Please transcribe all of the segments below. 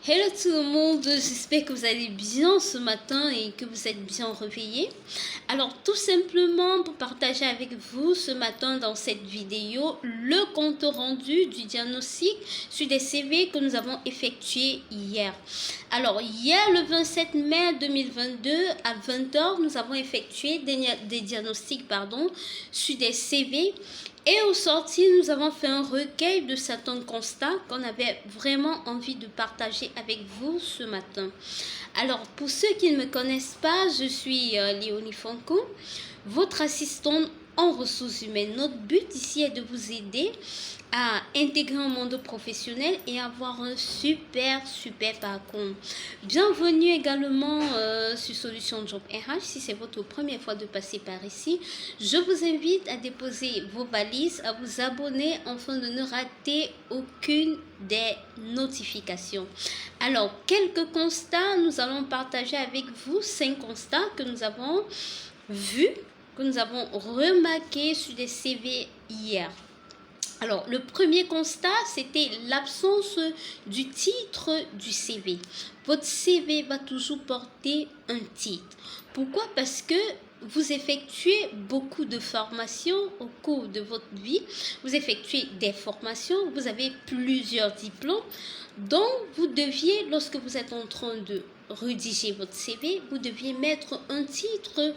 Hello tout le monde, j'espère que vous allez bien ce matin et que vous êtes bien réveillés. Alors tout simplement pour partager avec vous ce matin dans cette vidéo le compte rendu du diagnostic sur des CV que nous avons effectué hier. Alors hier le 27 mai 2022 à 20h nous avons effectué des diagnostics sur des CV. Et au sorti, nous avons fait un recueil de certains constats qu'on avait vraiment envie de partager avec vous ce matin. Alors, pour ceux qui ne me connaissent pas, je suis Léonie Fonko, votre assistante en ressources humaines. Notre but ici est de vous aider à intégrer un monde professionnel et avoir un super parcours. Bienvenue également sur Solution Job RH. Si c'est votre première fois de passer par ici, je vous invite à déposer vos valises, à vous abonner afin de ne rater aucune des notifications. Alors, quelques constats, nous allons partager avec vous 5 constats que nous avons vus, que nous avons remarqués sur des CV hier. Alors, le premier constat, c'était l'absence du titre du CV. Votre CV va toujours porter un titre. Pourquoi? Parce que vous effectuez beaucoup de formations au cours de votre vie. Vous effectuez des formations, vous avez plusieurs diplômes. Donc, vous deviez, lorsque vous êtes en train de rédiger votre CV, vous deviez mettre un titre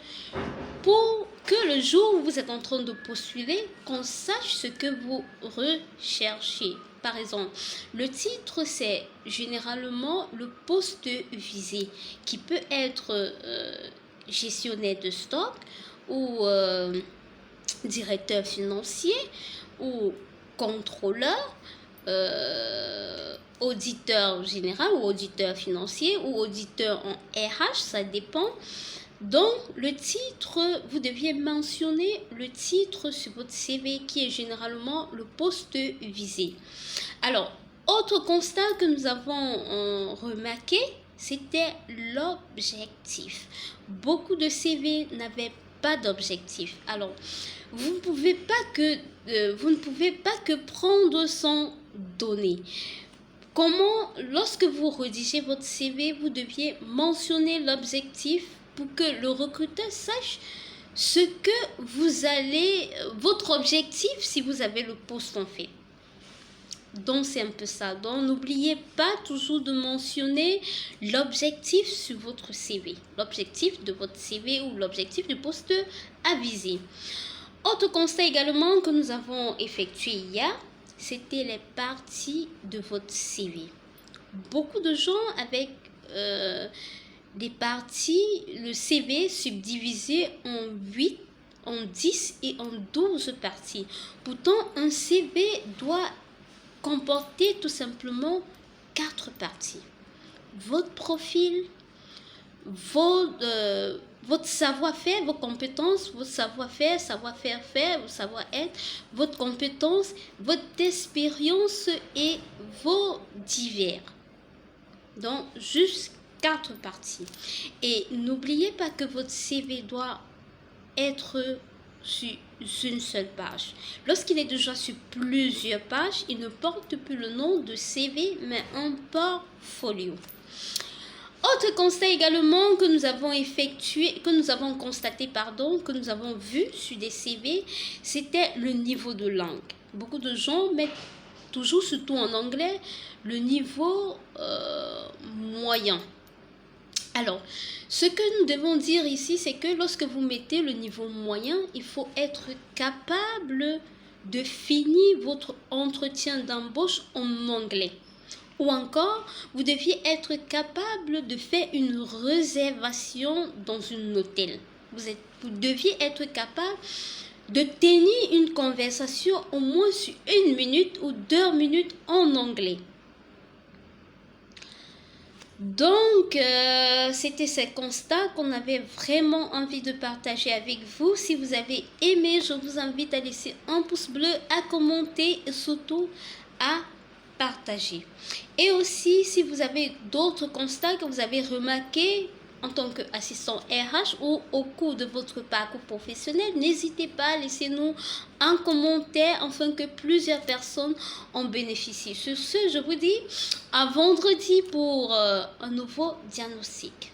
pour que le jour où vous êtes en train de postuler, qu'on sache ce que vous recherchez. Par exemple, le titre, c'est généralement le poste visé, qui peut être gestionnaire de stock ou directeur financier ou contrôleur, auditeur général ou auditeur financier ou auditeur en RH, ça dépend. Donc, le titre, vous deviez mentionner le titre sur votre CV qui est généralement le poste visé. Alors, autre constat que nous avons remarqué, c'était l'objectif. Beaucoup de CV n'avaient pas d'objectif. Alors, vous ne pouvez pas que prendre sans donner. Comment, lorsque vous rédigez votre CV, vous deviez mentionner l'objectif pour que le recruteur sache ce que votre objectif si vous avez le poste en fait. Donc c'est un peu ça. Donc n'oubliez pas toujours de mentionner l'objectif sur votre CV. L'objectif de votre CV ou l'objectif du poste à viser. Autre constat également que nous avons effectué hier, c'était les parties de votre CV. Beaucoup de gens avec des parties, le CV subdivisé en 8, en 10 et en 12 parties. Pourtant, un CV doit comporter tout simplement 4 parties. Votre profil, votre savoir-faire, vos compétences, votre savoir-faire, savoir-faire, votre savoir-être, votre compétence, votre expérience et vos divers. Donc, juste 4 parties. Et n'oubliez pas que votre CV doit être sur une seule page. Lorsqu'il est déjà sur plusieurs pages, il ne porte plus le nom de CV, mais un portfolio. Autre constat également que nous avons vu sur des CV, c'était le niveau de langue. Beaucoup de gens mettent toujours, surtout en anglais, le niveau moyen. Alors, ce que nous devons dire ici, c'est que lorsque vous mettez le niveau moyen, il faut être capable de finir votre entretien d'embauche en anglais. Ou encore, vous deviez être capable de faire une réservation dans un hôtel. Vous deviez être capable de tenir une conversation au moins sur 1 minute ou 2 minutes en anglais. Donc, c'était ces constats qu'on avait vraiment envie de partager avec vous. Si vous avez aimé, je vous invite à laisser un pouce bleu, à commenter et surtout à partager. Et aussi, si vous avez d'autres constats que vous avez remarqués en tant qu'assistant RH ou au cours de votre parcours professionnel, n'hésitez pas à laisser nous un commentaire afin que plusieurs personnes en bénéficient. Sur ce, je vous dis à vendredi pour un nouveau diagnostic.